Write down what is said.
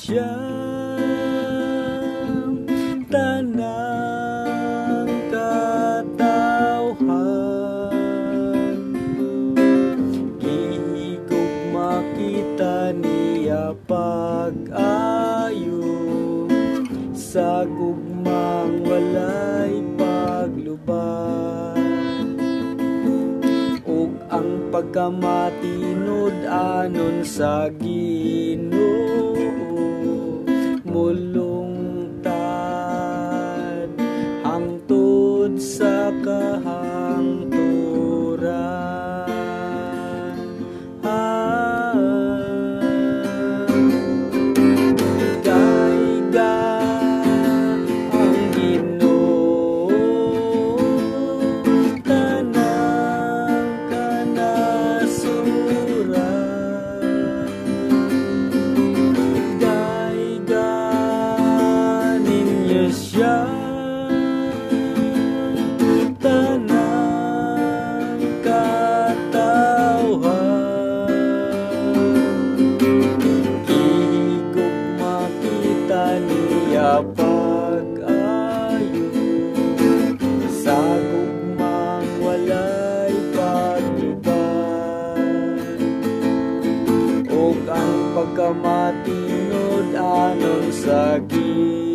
siyang tanang katawhan. Gihigugma kita niya pag-ayo sa gugmang walay pagluban, ug ang pagkamatinod anon sa Ginoo mulungtad hangtod sa kahangturan. Gayga ang Ginoo tanang kanasuran. Gayga ninyo siya tanang katawhan. Gihigugma kita niya pag-ayo sa gugmang walay pagluban, ug ang pagkamatinod anon sa Ginoo